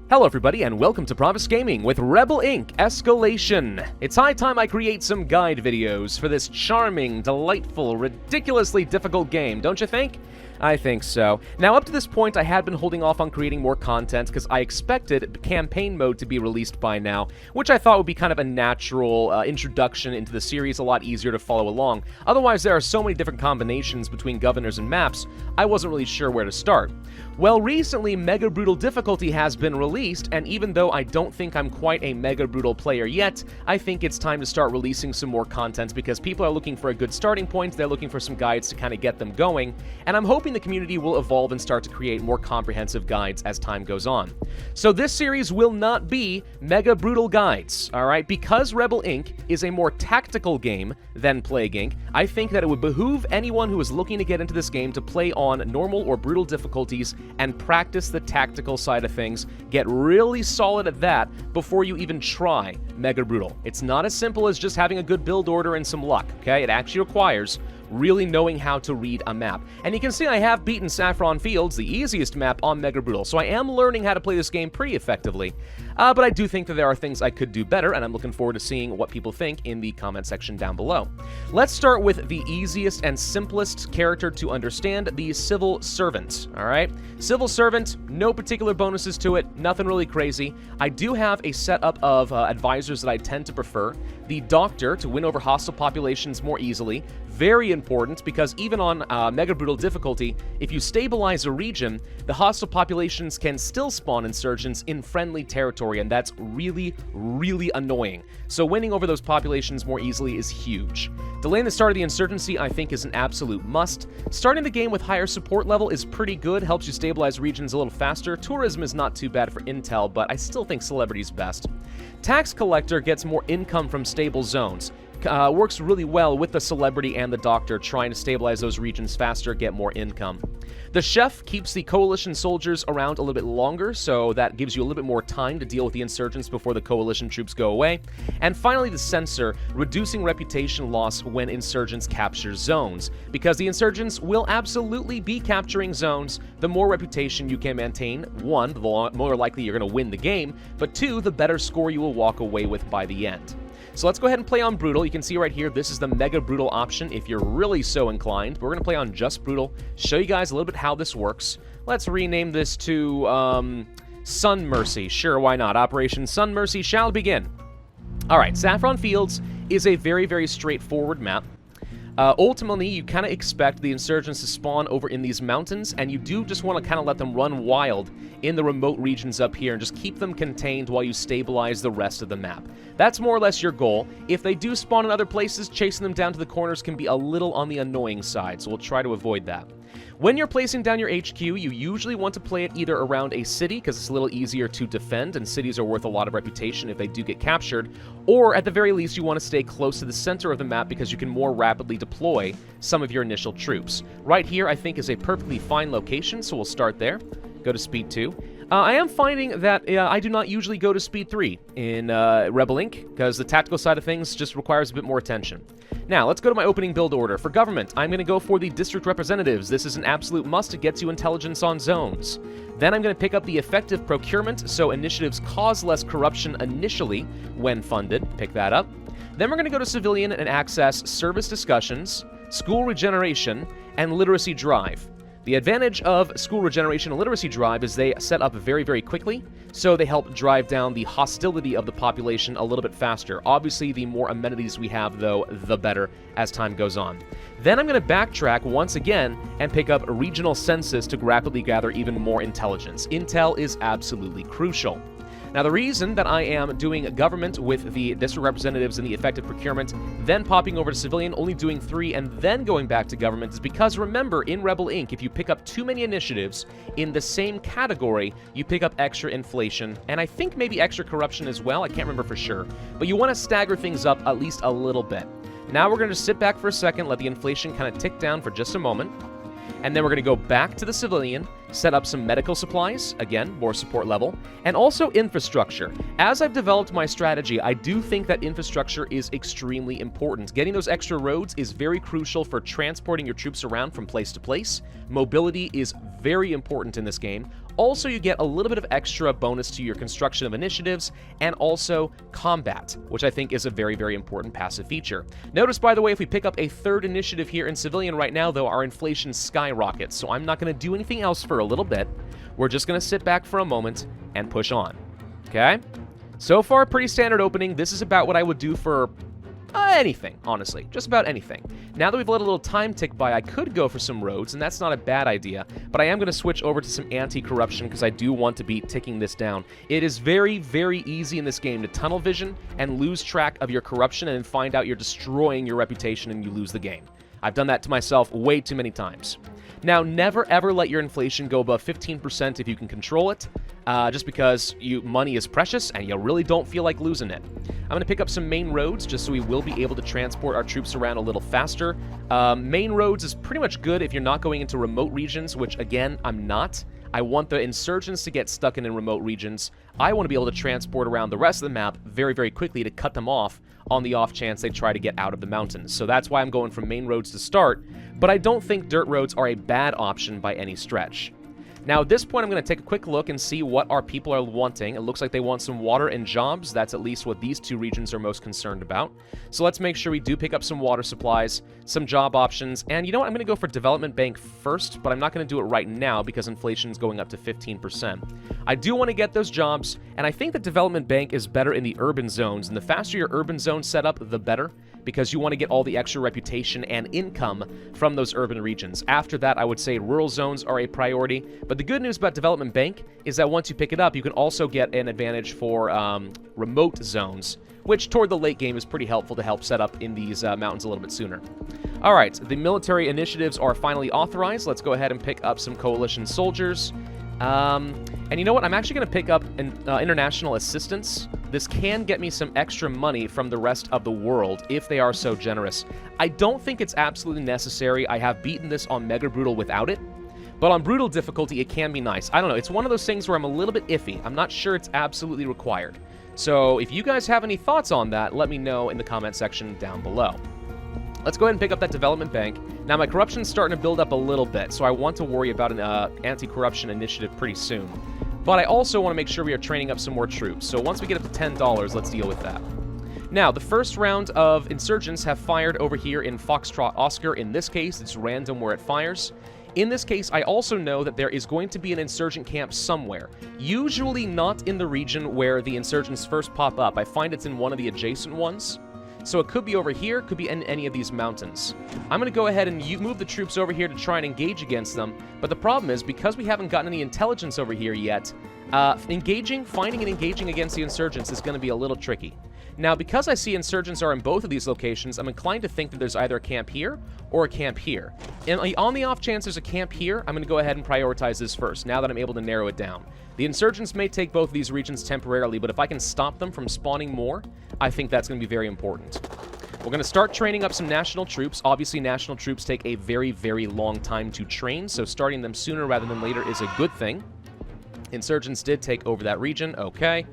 Hello everybody and welcome to Pravus Gaming with Rebel Inc. Escalation. It's high time I create some guide videos for this charming, delightful, ridiculously difficult game, don't you think? I think so. Now, up to this point, I had been holding off on creating more content because I expected campaign mode to be released by now, which I thought would be kind of a natural introduction into the series, a lot easier to follow along. Otherwise, there are so many different combinations between governors and maps, I wasn't really sure where to start. Well, recently, Mega Brutal difficulty has been released, and even though I don't think I'm quite a Mega Brutal player yet, I think it's time to start releasing some more content because people are looking for a good starting point, they're looking for some guides to kind of get them going, and I'm hoping the community will evolve and start to create more comprehensive guides as time goes on. So this series will not be Mega Brutal guides, alright? Because Rebel Inc. is a more tactical game than Plague Inc., I think that it would behoove anyone who is looking to get into this game to play on normal or brutal difficulties and practice the tactical side of things, get really solid at that before you even try Mega Brutal. It's not as simple as just having a good build order and some luck, okay? It actually requires really knowing how to read a map. And you can see I have beaten Saffron Fields, the easiest map on Mega Brutal, so I am learning how to play this game pretty effectively. But I do think that there are things I could do better, and I'm looking forward to seeing what people think in the comment section down below. Let's start with the easiest and simplest character to understand, the Civil Servant, alright? Civil Servant, no particular bonuses to it, nothing really crazy. I do have a setup of advisors that I tend to prefer. The Doctor, to win over hostile populations more easily. Very important, because even on Mega Brutal difficulty, if you stabilize a region, the hostile populations can still spawn insurgents in friendly territory, and that's really, really annoying. So winning over those populations more easily is huge. Delaying the start of the insurgency, I think, is an absolute must. Starting the game with higher support level is pretty good, helps you stabilize regions a little faster. Tourism is not too bad for intel, but I still think Celebrity's best. Tax Collector gets more income from stable zones. Works really well with the Celebrity and the Doctor, trying to stabilize those regions faster, get more income. The Chef keeps the Coalition soldiers around a little bit longer, so that gives you a little bit more time to deal with the insurgents before the Coalition troops go away. And finally, the Censor, reducing reputation loss when insurgents capture zones, because the insurgents will absolutely be capturing zones. The more reputation you can maintain, one, the more likely you're going to win the game, but two, the better score you will walk away with by the end. So let's go ahead and play on Brutal. You can see right here, this is the Mega Brutal option if you're really so inclined. We're going to play on just Brutal, show you guys a little bit how this works. Let's rename this to Sun Mercy. Sure, why not? Operation Sun Mercy shall begin. Alright, Saffron Fields is a very, very straightforward map. Ultimately, you kind of expect the insurgents to spawn over in these mountains, and you do just want to kind of let them run wild in the remote regions up here and just keep them contained while you stabilize the rest of the map. That's more or less your goal. If they do spawn in other places, chasing them down to the corners can be a little on the annoying side, so we'll try to avoid that. When you're placing down your HQ, you usually want to play it either around a city, because it's a little easier to defend, and cities are worth a lot of reputation if they do get captured, or at the very least, you want to stay close to the center of the map because you can more rapidly deploy some of your initial troops. Right here, I think, is a perfectly fine location, so we'll start there. Go to Speed 2. I am finding that I do not usually go to Speed 3 in Rebel Inc., because the tactical side of things just requires a bit more attention. Now, let's go to my opening build order. For government, I'm going to go for the district representatives. This is an absolute must. It gets you intelligence on zones. Then I'm going to pick up the effective procurement, so initiatives cause less corruption initially when funded. Pick that up. Then we're going to go to civilian and access service discussions, school regeneration, and literacy drive. The advantage of school regeneration and literacy drive is they set up very, very quickly, so they help drive down the hostility of the population a little bit faster. Obviously, the more amenities we have, though, the better as time goes on. Then I'm going to backtrack once again and pick up a regional census to rapidly gather even more intelligence. Intel is absolutely crucial. Now, the reason that I am doing government with the district representatives and the effective procurement, then popping over to civilian, only doing 3, and then going back to government is because, remember, in Rebel Inc., if you pick up too many initiatives in the same category, you pick up extra inflation, and I think maybe extra corruption as well. I can't remember for sure. But you want to stagger things up at least a little bit. Now we're going to sit back for a second, let the inflation kind of tick down for just a moment. And then we're going to go back to the civilian, set up some medical supplies, again, more support level, and also infrastructure. As I've developed my strategy, I do think that infrastructure is extremely important. Getting those extra roads is very crucial for transporting your troops around from place to place. Mobility is very important in this game. Also, you get a little bit of extra bonus to your construction of initiatives, and also combat, which I think is a very, very important passive feature. Notice, by the way, if we pick up a third initiative here in civilian right now, though, our inflation skyrockets, so I'm not going to do anything else for a little bit. We're just going to sit back for a moment and push on. Okay? So far, pretty standard opening. This is about what I would do for anything, honestly. Just about anything. Now that we've let a little time tick by, I could go for some roads, and that's not a bad idea. But I am going to switch over to some anti-corruption because I do want to be ticking this down. It is very, very easy in this game to tunnel vision and lose track of your corruption and then find out you're destroying your reputation and you lose the game. I've done that to myself way too many times. Now, never ever let your inflation go above 15% if you can control it, just because money is precious and you really don't feel like losing it. I'm going to pick up some main roads just so we will be able to transport our troops around a little faster. Main roads is pretty much good if you're not going into remote regions, which, again, I'm not. I want the insurgents to get stuck in remote regions. I want to be able to transport around the rest of the map very, very quickly to cut them off on the off chance they try to get out of the mountains. So that's why I'm going from main roads to start, but I don't think dirt roads are a bad option by any stretch. Now, at this point, I'm going to take a quick look and see what our people are wanting. It looks like they want some water and jobs. That's at least what these two regions are most concerned about. So let's make sure we do pick up some water supplies, some job options, and you know what? I'm going to go for Development Bank first, but I'm not going to do it right now because inflation is going up to 15%. I do want to get those jobs, and I think that Development Bank is better in the urban zones, and the faster your urban zone set up, the better, because you want to get all the extra reputation and income from those urban regions. After that, I would say rural zones are a priority, but the good news about Development Bank is that once you pick it up, you can also get an advantage for remote zones, which toward the late game is pretty helpful to help set up in these mountains a little bit sooner. All right, the military initiatives are finally authorized. Let's go ahead and pick up some coalition soldiers. And you know what? I'm actually going to pick up an international assistance. This can get me some extra money from the rest of the world if they are so generous. I don't think it's absolutely necessary. I have beaten this on Mega Brutal without it. But on Brutal difficulty, it can be nice. I don't know. It's one of those things where I'm a little bit iffy. I'm not sure it's absolutely required. So if you guys have any thoughts on that, let me know in the comment section down below. Let's go ahead and pick up that development bank. Now, my corruption's starting to build up a little bit, so I want to worry about an anti-corruption initiative pretty soon. But I also want to make sure we are training up some more troops. So once we get up to $10, let's deal with that. Now, the first round of insurgents have fired over here in Foxtrot Oscar. In this case, it's random where it fires. In this case, I also know that there is going to be an insurgent camp somewhere. Usually not in the region where the insurgents first pop up. I find it's in one of the adjacent ones. So it could be over here, could be in any of these mountains. I'm going to go ahead and move the troops over here to try and engage against them. But the problem is, because we haven't gotten any intelligence over here yet, finding and engaging against the insurgents is going to be a little tricky. Now, because I see insurgents are in both of these locations, I'm inclined to think that there's either a camp here or a camp here. And on the off chance there's a camp here, I'm going to go ahead and prioritize this first, now that I'm able to narrow it down. The insurgents may take both of these regions temporarily, but if I can stop them from spawning more, I think that's going to be very important. We're going to start training up some national troops. Obviously, national troops take a very, very long time to train, so starting them sooner rather than later is a good thing. Insurgents did take over that region. Okay.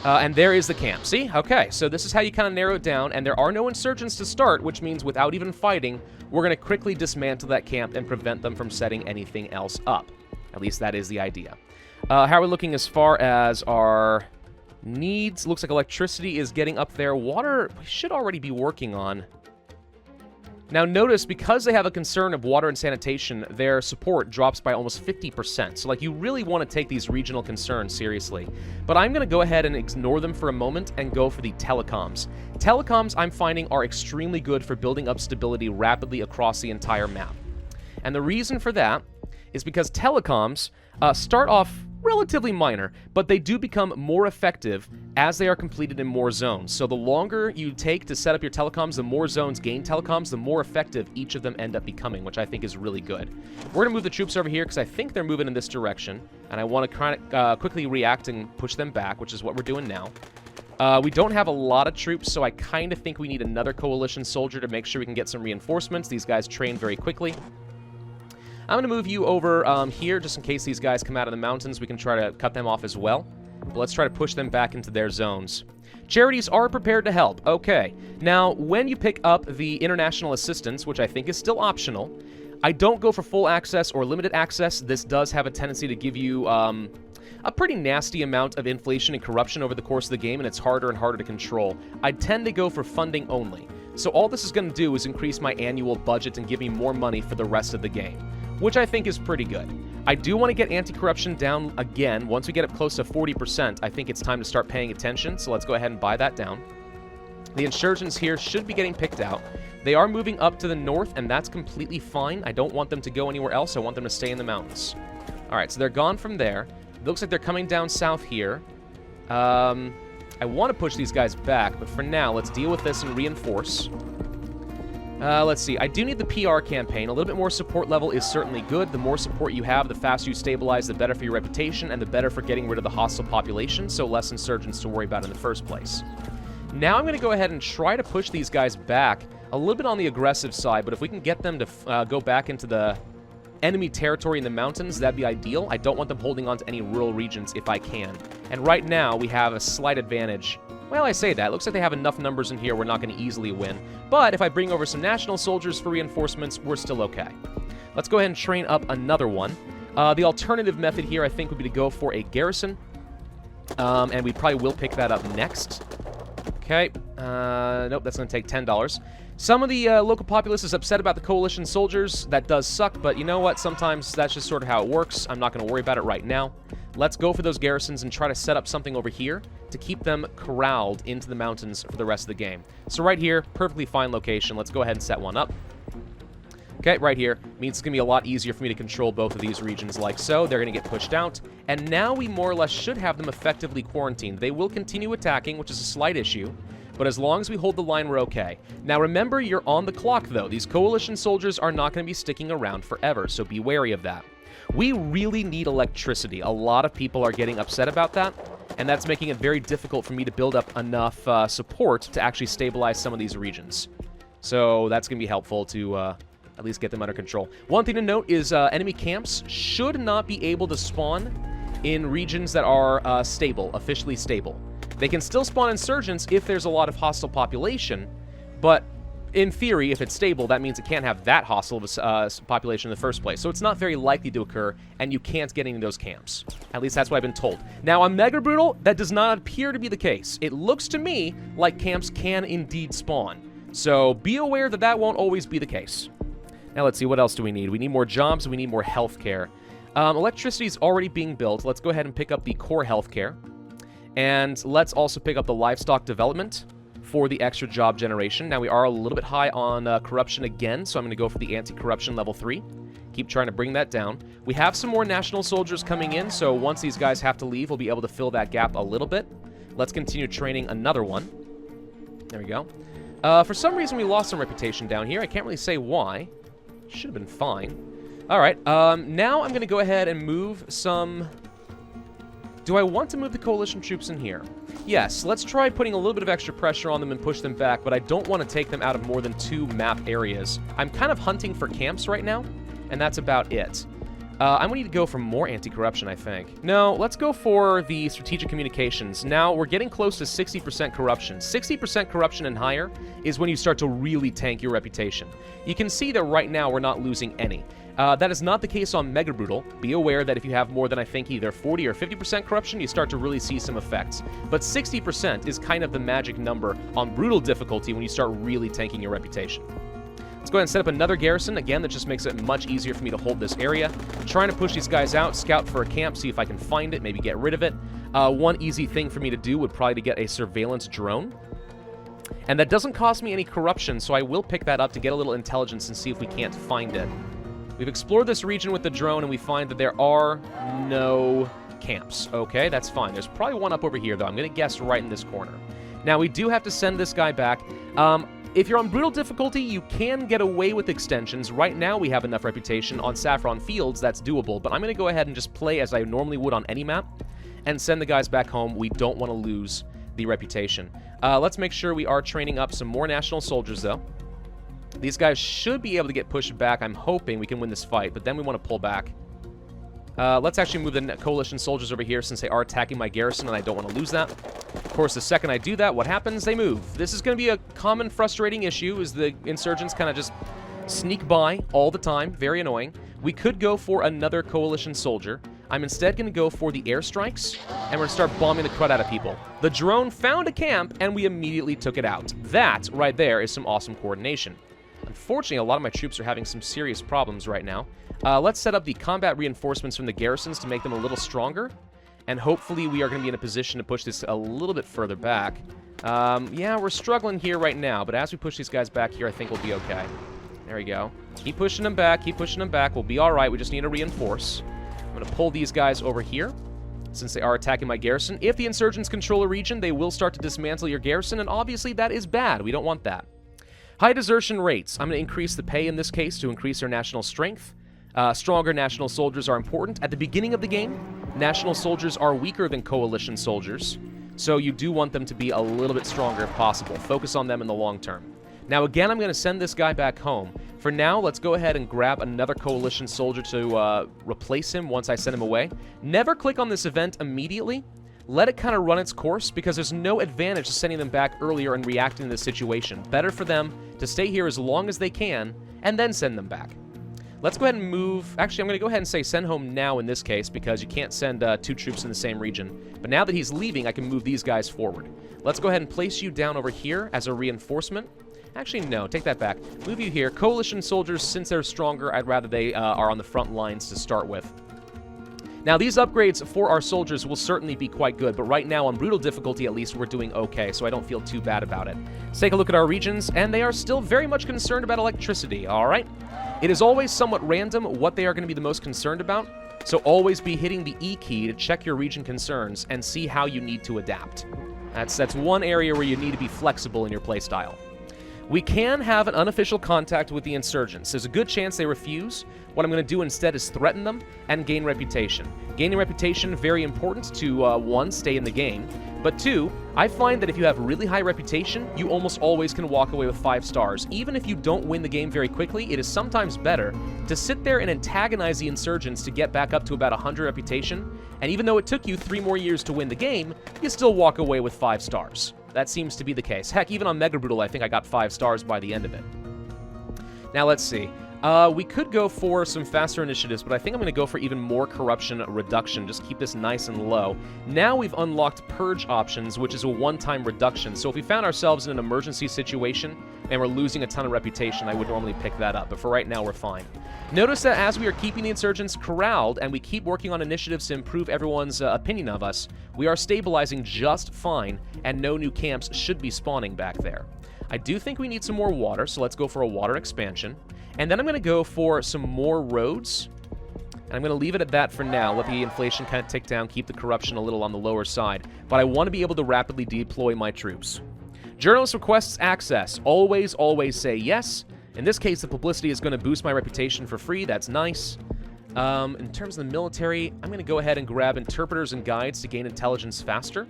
And there is the camp. See? Okay, so this is how you kind of narrow it down, and there are no insurgents to start, which means without even fighting, we're going to quickly dismantle that camp and prevent them from setting anything else up. At least that is the idea. How are we looking as far as our needs? Looks like electricity is getting up there. Water, we should already be working on. Now notice, because they have a concern of water and sanitation, their support drops by almost 50%. So, like, you really want to take these regional concerns seriously. But I'm going to go ahead and ignore them for a moment and go for the telecoms. Telecoms, I'm finding, are extremely good for building up stability rapidly across the entire map. And the reason for that is because telecoms start off relatively minor, but they do become more effective as they are completed in more zones. So the longer you take to set up your telecoms, the more zones gain telecoms, the more effective each of them end up becoming, which I think is really good. We're going to move the troops over here because I think they're moving in this direction, and I want to kind of quickly react and push them back, which is what we're doing now. We don't have a lot of troops, so I kind of think we need another coalition soldier to make sure we can get some reinforcements. These guys train very quickly. I'm going to move you over here just in case these guys come out of the mountains. We can try to cut them off as well. But let's try to push them back into their zones. Charities are prepared to help. Okay. Now, when you pick up the international assistance, which I think is still optional, I don't go for full access or limited access. This does have a tendency to give you a pretty nasty amount of inflation and corruption over the course of the game, and it's harder and harder to control. I tend to go for funding only. So all this is going to do is increase my annual budget and give me more money for the rest of the game, which I think is pretty good. I do want to get anti-corruption down again. Once we get up close to 40%, I think it's time to start paying attention, so let's go ahead and buy that down. The insurgents here should be getting picked out. They are moving up to the north, and that's completely fine. I don't want them to go anywhere else. I want them to stay in the mountains. All right, so they're gone from there. It looks like they're coming down south here. I want to push these guys back, but for now, let's deal with this and reinforce. Let's see. I do need the PR campaign. A little bit more support level is certainly good. The more support you have, the faster you stabilize, the better for your reputation, and the better for getting rid of the hostile population, so less insurgents to worry about in the first place. Now I'm going to go ahead and try to push these guys back a little bit on the aggressive side, but if we can get them to go back into the enemy territory in the mountains, that'd be ideal. I don't want them holding on to any rural regions if I can. And right now, we have a slight advantage. Well, I say that. It looks like they have enough numbers in here we're not going to easily win. But if I bring over some national soldiers for reinforcements, we're still okay. Let's go ahead and train up another one. The alternative method here, I think, would be to go for a garrison. And we probably will pick that up next. Okay. Nope, that's going to take $10. Some of the local populace is upset about the coalition soldiers. That does suck, but you know what? Sometimes that's just sort of how it works. I'm not going to worry about it right now. Let's go for those garrisons and try to set up something over here to keep them corralled into the mountains for the rest of the game. So right here, perfectly fine location. Let's go ahead and set one up. Okay, right here. Means it's going to be a lot easier for me to control both of these regions like so. They're going to get pushed out. And now we more or less should have them effectively quarantined. They will continue attacking, which is a slight issue. But as long as we hold the line, we're okay. Now remember, you're on the clock, though. These coalition soldiers are not going to be sticking around forever, so be wary of that. We really need electricity. A lot of people are getting upset about that, and that's making it very difficult for me to build up enough support to actually stabilize some of these regions. So that's going to be helpful to at least get them under control. One thing to note is enemy camps should not be able to spawn in regions that are stable, officially stable. They can still spawn insurgents if there's a lot of hostile population, but in theory, if it's stable, that means it can't have that hostile of a population in the first place. So it's not very likely to occur, and you can't get into those camps. At least that's what I've been told. Now, on Mega Brutal, that does not appear to be the case. It looks to me like camps can indeed spawn. So be aware that that won't always be the case. Now, let's see, what else do we need? We need more jobs, we need more healthcare. Electricity is already being built. Let's go ahead and pick up the core healthcare. And let's also pick up the livestock development for the extra job generation. Now, we are a little bit high on corruption again, so I'm going to go for the anti-corruption level 3. Keep trying to bring that down. We have some more national soldiers coming in, so once these guys have to leave, we'll be able to fill that gap a little bit. Let's continue training another one. There we go. For some reason, we lost some reputation down here. I can't really say why. Should have been fine. All right, now I'm going to go ahead and move some... Do I want to move the coalition troops in here? Yes, let's try putting a little bit of extra pressure on them and push them back, but I don't want to take them out of more than 2 map areas. I'm kind of hunting for camps right now, and that's about it. I'm going to need to go for more anti-corruption, I think. No, let's go for the strategic communications. Now, we're getting close to 60% corruption. 60% corruption and higher is when you start to really tank your reputation. You can see that right now we're not losing any. That is not the case on Mega Brutal. Be aware that if you have more than, I think, either 40 or 50% corruption, you start to really see some effects. But 60% is kind of the magic number on Brutal difficulty when you start really tanking your reputation. Let's go ahead and set up another garrison. Again, that just makes it much easier for me to hold this area. Trying to push these guys out, scout for a camp, see if I can find it, maybe get rid of it. One easy thing for me to do would probably to get a surveillance drone. And that doesn't cost me any corruption, so I will pick that up to get a little intelligence and see if we can't find it. We've explored this region with the drone, and we find that there are no camps. Okay, that's fine. There's probably one up over here, though. I'm going to guess right in this corner. Now, we do have to send this guy back. If you're on Brutal difficulty, you can get away with extensions. Right now, we have enough reputation on Saffron Fields that's doable, but I'm going to go ahead and just play as I normally would on any map and send the guys back home. We don't want to lose the reputation. Let's make sure we are training up some more national soldiers, though. These guys should be able to get pushed back. I'm hoping we can win this fight, but then we want to pull back. Let's actually move the coalition soldiers over here since they are attacking my garrison, and I don't want to lose that. Of course, the second I do that, what happens? They move. This is going to be a common frustrating issue, is the insurgents kind of just sneak by all the time, very annoying. We could go for another coalition soldier. I'm instead going to go for the airstrikes, and we're going to start bombing the crud out of people. The drone found a camp, and we immediately took it out. That, right there, is some awesome coordination. Unfortunately, a lot of my troops are having some serious problems right now. Let's set up the combat reinforcements from the garrisons to make them a little stronger, and hopefully we are going to be in a position to push this a little bit further back. Yeah, we're struggling here right now, but as we push these guys back here, I think we'll be okay. There we go. Keep pushing them back, keep pushing them back. We'll be all right. We just need to reinforce. I'm going to pull these guys over here, since they are attacking my garrison. If the insurgents control a region, they will start to dismantle your garrison, and obviously that is bad. We don't want that. High desertion rates. I'm going to increase the pay in this case to increase their national strength. Stronger national soldiers are important. At the beginning of the game, national soldiers are weaker than coalition soldiers, so you do want them to be a little bit stronger if possible. Focus on them in the long term. Now, again, I'm going to send this guy back home. For now, let's go ahead and grab another coalition soldier to replace him once I send him away. Never click on this event immediately. Let it kind of run its course, because there's no advantage to sending them back earlier and reacting to the situation. Better for them to stay here as long as they can, and then send them back. Let's go ahead and move... Actually, I'm going to go ahead and say send home now in this case, because you can't send 2 troops in the same region. But now that he's leaving, I can move these guys forward. Let's go ahead and place you down over here as a reinforcement. Actually, no, take that back. Move you here. Coalition soldiers, since they're stronger, I'd rather they are on the front lines to start with. Now, these upgrades for our soldiers will certainly be quite good, but right now, on brutal difficulty at least, we're doing okay, so I don't feel too bad about it. Let's take a look at our regions, and they are still very much concerned about electricity, all right? It is always somewhat random what they are going to be the most concerned about, so always be hitting the E key to check your region concerns and see how you need to adapt. That's one area where you need to be flexible in your playstyle. We can have an unofficial contact with the insurgents. There's a good chance they refuse. What I'm going to do instead is threaten them and gain reputation. Gaining reputation, very important to, 1, stay in the game, but 2, I find that if you have really high reputation, you almost always can walk away with 5 stars. Even if you don't win the game very quickly, it is sometimes better to sit there and antagonize the insurgents to get back up to about 100 reputation, and even though it took you 3 more years to win the game, you still walk away with 5 stars. That seems to be the case. Heck, even on Mega Brutal, I think I got 5 stars by the end of it. Now, let's see. We could go for some faster initiatives, but I think I'm going to go for even more corruption reduction. Just keep this nice and low. Now we've unlocked purge options, which is a one-time reduction. So if we found ourselves in an emergency situation and we're losing a ton of reputation, I would normally pick that up. But for right now, we're fine. Notice that as we are keeping the insurgents corralled and we keep working on initiatives to improve everyone's opinion of us, we are stabilizing just fine, and no new camps should be spawning back there. I do think we need some more water, so let's go for a water expansion. And then I'm going to go for some more roads. And I'm going to leave it at that for now. Let the inflation kind of tick down, keep the corruption a little on the lower side. But I want to be able to rapidly deploy my troops. Journalist requests access. Always, always say yes. In this case, the publicity is going to boost my reputation for free. That's nice. In terms of the military, I'm going to go ahead and grab interpreters and guides to gain intelligence faster.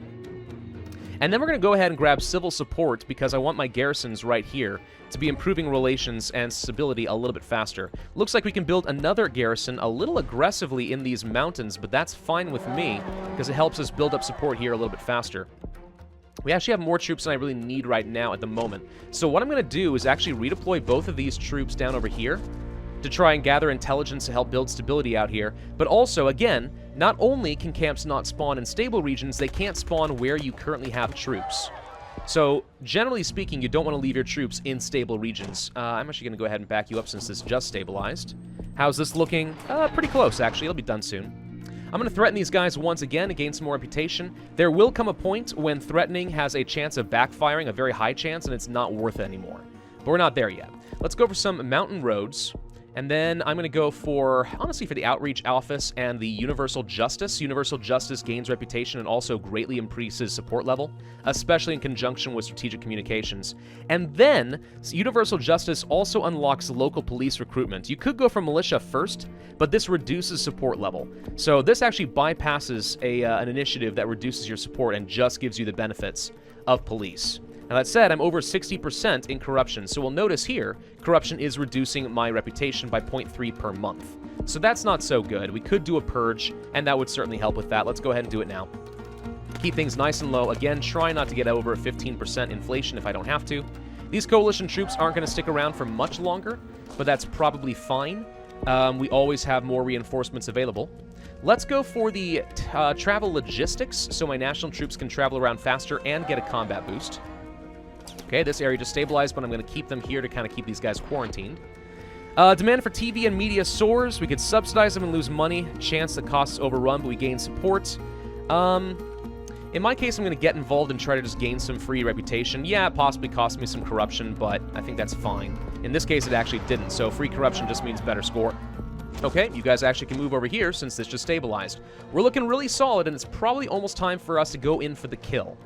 And then we're going to go ahead and grab civil support because I want my garrisons right here to be improving relations and stability a little bit faster. Looks like we can build another garrison a little aggressively in these mountains, but that's fine with me because it helps us build up support here a little bit faster. We actually have more troops than I really need right now at the moment. So what I'm going to do is actually redeploy both of these troops down over here to try and gather intelligence to help build stability out here. But also, again, not only can camps not spawn in stable regions, they can't spawn where you currently have troops. So, generally speaking, you don't want to leave your troops in stable regions. I'm actually going to go ahead and back you up since this just stabilized. How's this looking? Pretty close, actually. It'll be done soon. I'm going to threaten these guys once again to gain some more reputation. There will come a point when threatening has a chance of backfiring, a very high chance, and it's not worth it anymore. But we're not there yet. Let's go for some mountain roads. And then I'm going to go for, honestly, for the Outreach Office and the Universal Justice. Universal Justice gains reputation and also greatly increases support level, especially in conjunction with strategic communications. And then, Universal Justice also unlocks local police recruitment. You could go for militia first, but this reduces support level. So this actually bypasses an initiative that reduces your support and just gives you the benefits of police. Now, that said, I'm over 60% in corruption, so we'll notice here, corruption is reducing my reputation by 0.3 per month. So that's not so good. We could do a purge, and that would certainly help with that. Let's go ahead and do it now. Keep things nice and low. Again, try not to get over 15% inflation if I don't have to. These coalition troops aren't going to stick around for much longer, but that's probably fine. We always have more reinforcements available. Let's go for the travel logistics, so my national troops can travel around faster and get a combat boost. Okay, this area just stabilized, but I'm going to keep them here to kind of keep these guys quarantined. Demand for TV and media soars. We could subsidize them and lose money. Chance that costs overrun, but we gain support. In my case, I'm going to get involved and try to just gain some free reputation. Yeah, it possibly cost me some corruption, but I think that's fine. In this case, it actually didn't, so free corruption just means better score. Okay, you guys actually can move over here since this just stabilized. We're looking really solid, and it's probably almost time for us to go in for the kill.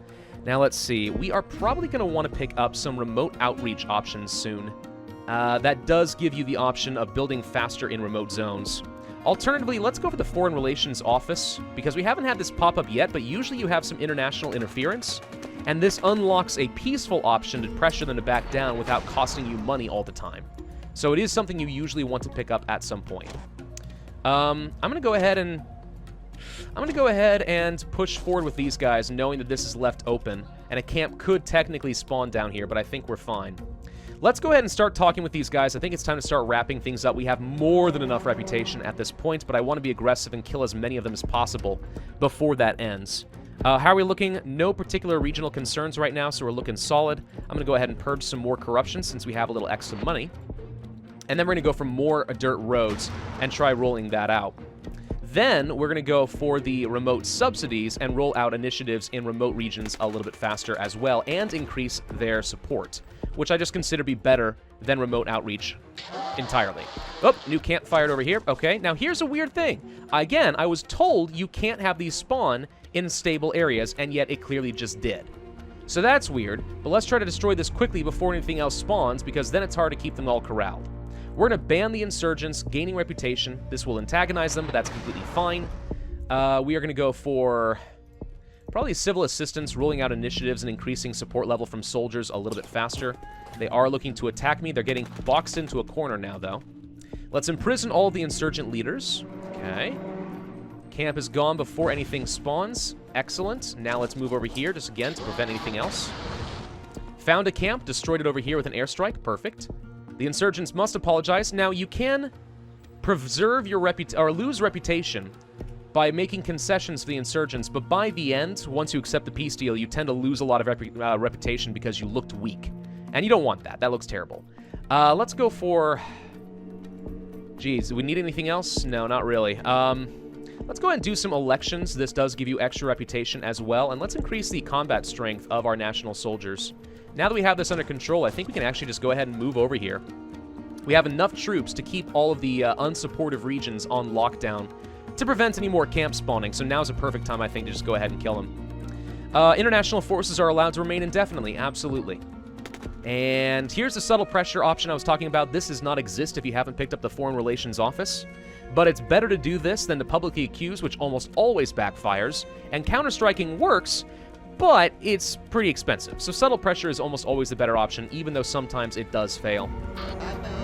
Now, let's see. We are probably going to want to pick up some remote outreach options soon. That does give you the option of building faster in remote zones. Alternatively, let's go for the Foreign Relations Office, because we haven't had this pop up yet, but usually you have some international interference, and this unlocks a peaceful option to pressure them to back down without costing you money all the time. So it is something you usually want to pick up at some point. I'm going to go ahead and push forward with these guys, knowing that this is left open, and a camp could technically spawn down here, but I think we're fine. Let's go ahead and start talking with these guys. I think it's time to start wrapping things up. We have more than enough reputation at this point, but I want to be aggressive and kill as many of them as possible before that ends. How are we looking? No particular regional concerns right now, so we're looking solid. I'm going to go ahead and purge some more corruption since we have a little extra money. And then we're going to go for more dirt roads and try rolling that out. Then we're going to go for the remote subsidies and roll out initiatives in remote regions a little bit faster as well and increase their support, which I just consider to be better than remote outreach entirely. Oh, new camp fired over here. Okay, now here's a weird thing. Again, I was told you can't have these spawn in stable areas, and yet it clearly just did. So that's weird, but let's try to destroy this quickly before anything else spawns, because then it's hard to keep them all corralled. We're going to ban the insurgents, gaining reputation. This will antagonize them, but that's completely fine. We are going to go for probably civil assistance, rolling out initiatives and increasing support level from soldiers a little bit faster. They are looking to attack me. They're getting boxed into a corner now, though. Let's imprison all of the insurgent leaders. Okay. Camp is gone before anything spawns. Excellent. Now let's move over here, just again, to prevent anything else. Found a camp, destroyed it over here with an airstrike. Perfect. The insurgents must apologize. Now, you can preserve your lose reputation by making concessions for the insurgents, but by the end, once you accept the peace deal, you tend to lose a lot of reputation because you looked weak. And you don't want that. That looks terrible. Let's go for... Geez, do we need anything else? No, not really. Let's go ahead and do some elections. This does give you extra reputation as well. And let's increase the combat strength of our national soldiers. Now that we have this under control, I think we can actually just go ahead and move over here. We have enough troops to keep all of the unsupportive regions on lockdown to prevent any more camp spawning. So now's a perfect time, I think, to just go ahead and kill them. International forces are allowed to remain indefinitely. Absolutely. And here's the subtle pressure option I was talking about. This does not exist if you haven't picked up the Foreign Relations Office. But it's better to do this than to publicly accuse, which almost always backfires. And counter-striking works, but it's pretty expensive. So subtle pressure is almost always the better option, even though sometimes it does fail.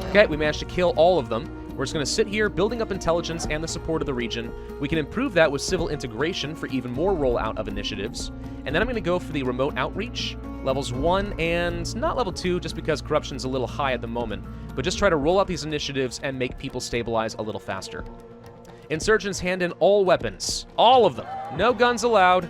Okay, we managed to kill all of them. We're just going to sit here, building up intelligence and the support of the region. We can improve that with civil integration for even more rollout of initiatives. And then I'm going to go for the remote outreach, levels 1 and not level 2, just because corruption's a little high at the moment. But just try to roll out these initiatives and make people stabilize a little faster. Insurgents hand in all weapons. All of them. No guns allowed.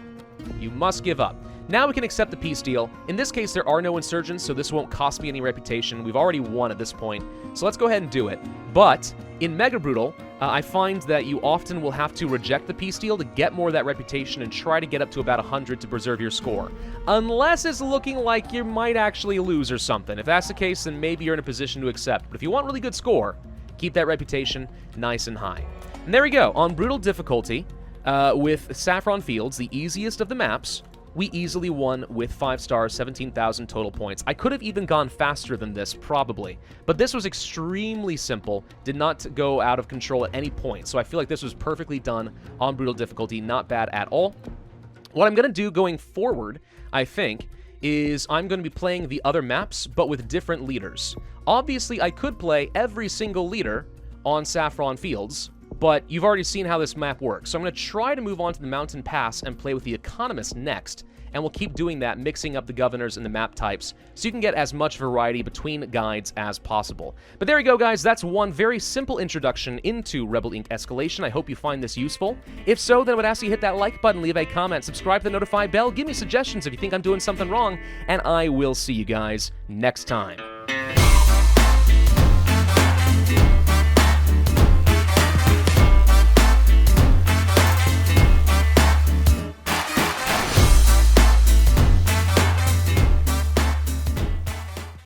You must give up. Now we can accept the peace deal. In this case, there are no insurgents, so this won't cost me any reputation. We've already won at this point, so let's go ahead and do it. But in Mega Brutal, I find that you often will have to reject the peace deal to get more of that reputation and try to get up to about 100 to preserve your score. Unless it's looking like you might actually lose or something. If that's the case, then maybe you're in a position to accept. But if you want really good score, keep that reputation nice and high. And there we go. On Brutal difficulty, with Saffron Fields, the easiest of the maps, we easily won with 5 stars, 17,000 total points. I could have even gone faster than this, probably. But this was extremely simple, did not go out of control at any point. So I feel like this was perfectly done on Brutal difficulty, not bad at all. What I'm going to do going forward, I think, is I'm going to be playing the other maps, but with different leaders. Obviously, I could play every single leader on Saffron Fields, but you've already seen how this map works. So I'm going to try to move on to the Mountain Pass and play with the Economist next, and we'll keep doing that, mixing up the governors and the map types, so you can get as much variety between guides as possible. But there you go, guys. That's one very simple introduction into Rebel Inc. Escalation. I hope you find this useful. If so, then I would ask you to hit that like button, leave a comment, subscribe to the notify bell, give me suggestions if you think I'm doing something wrong, and I will see you guys next time.